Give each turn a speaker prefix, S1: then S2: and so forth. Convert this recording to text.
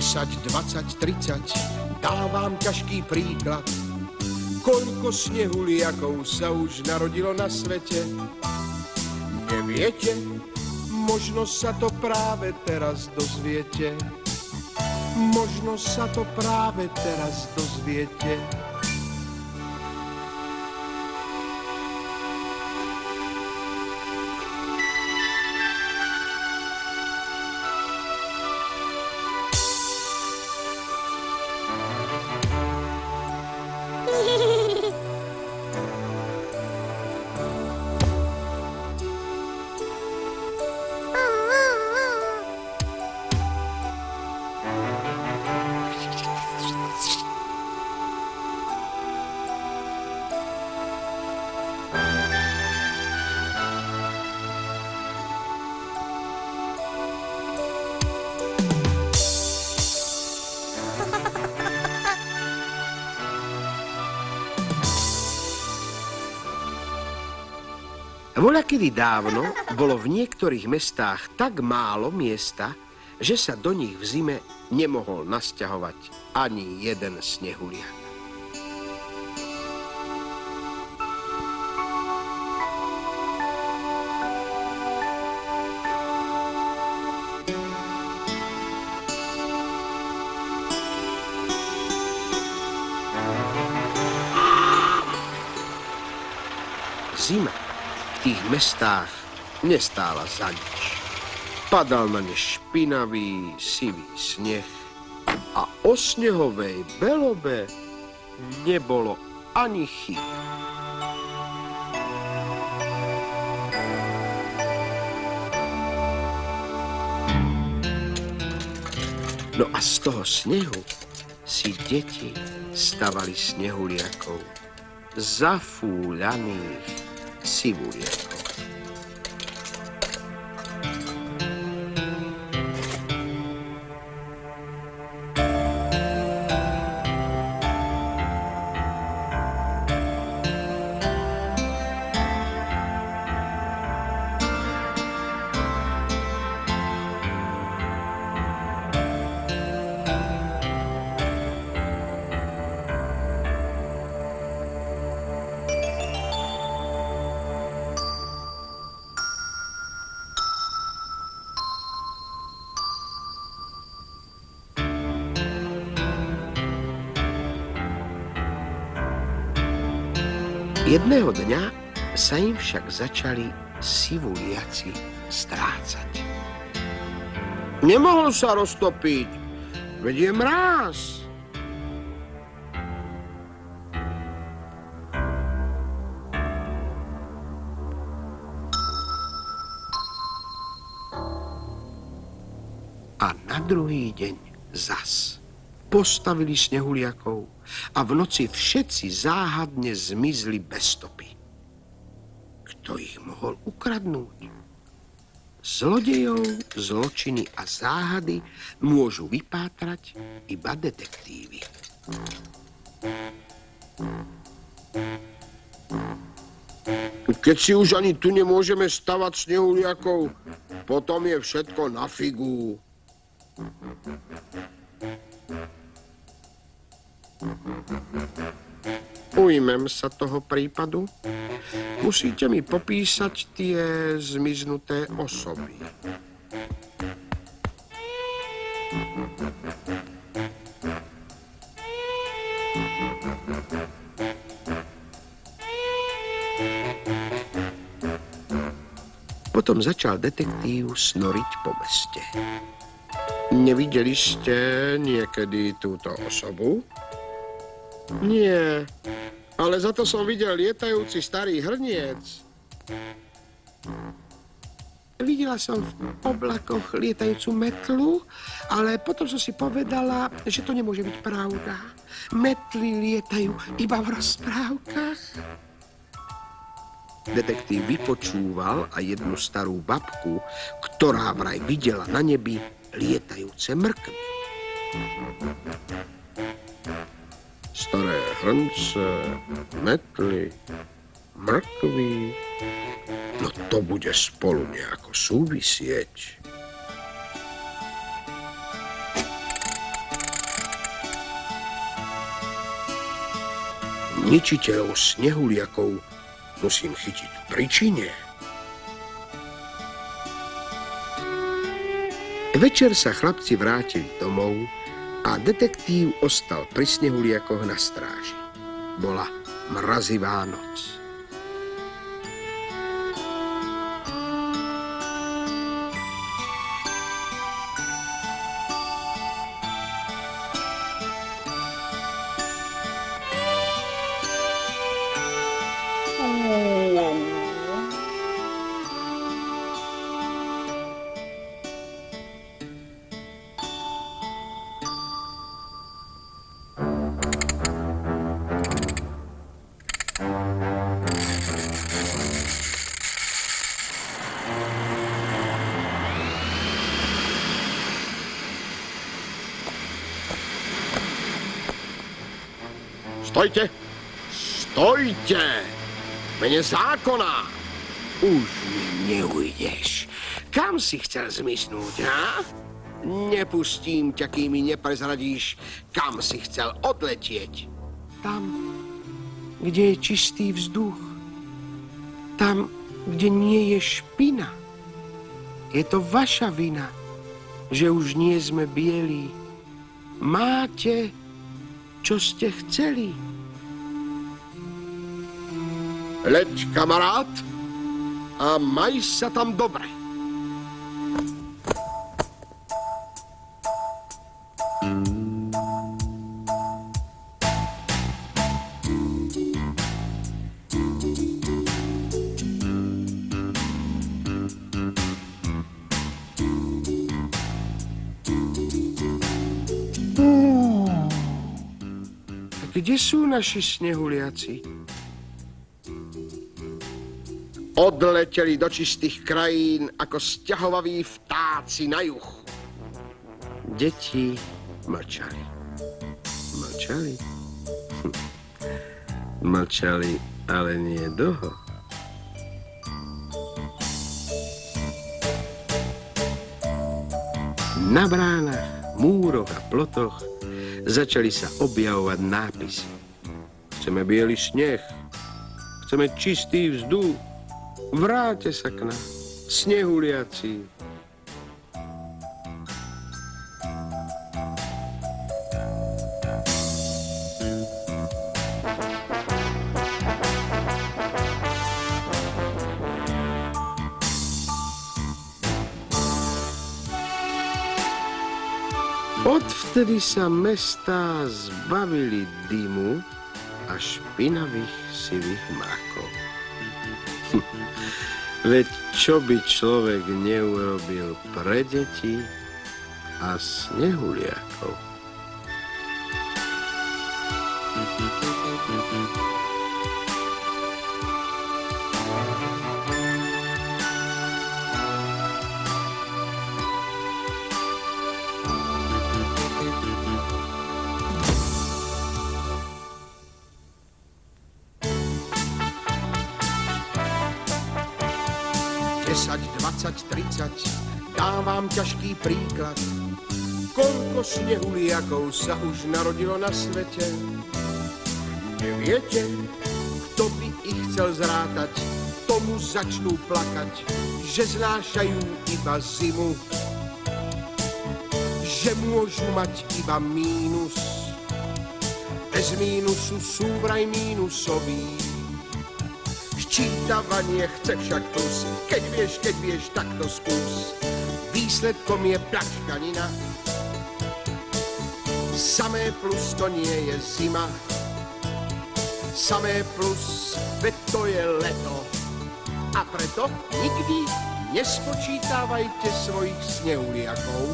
S1: 10, 20, 30, dávam ťažký príklad. Koľko snehuliakov sa už narodilo na svete? Neviete? Možno sa to práve teraz dozviete. Možno sa to práve teraz dozviete.
S2: Voľakedy dávno bolo v niektorých mestách tak málo miesta, že sa do nich v zime nemohol nasťahovať ani jeden snehuliak. Zima v tých mestách nestála za nič. Padal na ne špinavý, sivý sneh a o snehovej belobe nebolo ani chyb. No a z toho snehu si deti stavali snehuliakov, zafúľaných sivuliakov. Jedného dňa sa im však začali sivuliaci strácať. Nemohol sa roztopiť, veď je mráz. A na druhý deň zas postavili snehuliakov a v noci všetci záhadne zmizli bez stopy. Kto ich mohol ukradnúť? Zlodejov, zločiny a záhady môžu vypátrať iba detektívy. Keď si už ani tu nemôžeme stavať snehuliakov, potom je všetko na figu. Ujmem sa toho prípadu. Musíte mi popísať tie zmiznuté osoby. Potom začal detektív snoriť po meste. Nevideli ste niekedy túto osobu? Nie, ale za to som videl lietajúci starý hrniec. Videla som v oblakoch lietajúcu metlu, ale potom som si povedala, že to nemôže byť pravda. Metly lietajú iba v rozprávkach. Detektív vypočúval a jednu starú babku, ktorá vraj videla na nebi lietajúce mrkvy. Staré hrnce, metly, mrkvy. No to bude spolu nejako súvisieť.
S1: Ničiteľov snehuliakov musím chytiť v príčine. Večer sa chlapci vrátili domov a detektív ostal pri snehuliakoch na stráži. Bola mrazivá noc.
S2: Stojte! Stojte! Mene zákona! Už mi neujdeš. Kam si chcel zmiznúť, ha? Nepustím ťa, kým mi neprezradíš, kam si chcel odletieť. Tam, kde je čistý vzduch. Tam, kde nie je špina. Je to vaša vina, že už nie sme bielí. Máte, čo ste chceli. Leď, kamarát, a maj sa tam dobre. Kde sú naši snehuliaci? Odleteli do čistých krajín ako sťahovaví vtáci na juh. Deti mlčali. Mlčali? Mlčali, ale nie dlho. Na bránach, múroch a plotoch začali sa objavovať nápisy. Chceme biely sneh, chceme čistý vzduch, vráťte sa k nám, snehuliaci. Odvtedy sa mestá zbavili dymu a špinavých sivých mrakov. Veď čo by človek neurobil pre deti a snehuliakov? Desať, 20, 30, dám vám ťažký príklad. Koľko snehuliakov sa už narodilo na svete? Neviete, kto by ich chcel zrátať? Tomu začnú plakať, že znášajú iba zimu, že môžu mať iba mínus. Bez mínusu sú vraj mínusový. Čítavanie chce však plus. Keď vieš, tak to skús. Výsledkom je plačkanina. Samé plus to nie je zima. Samé plus, veď to je leto. A preto nikdy nespočítávajte svojich snehuliakov.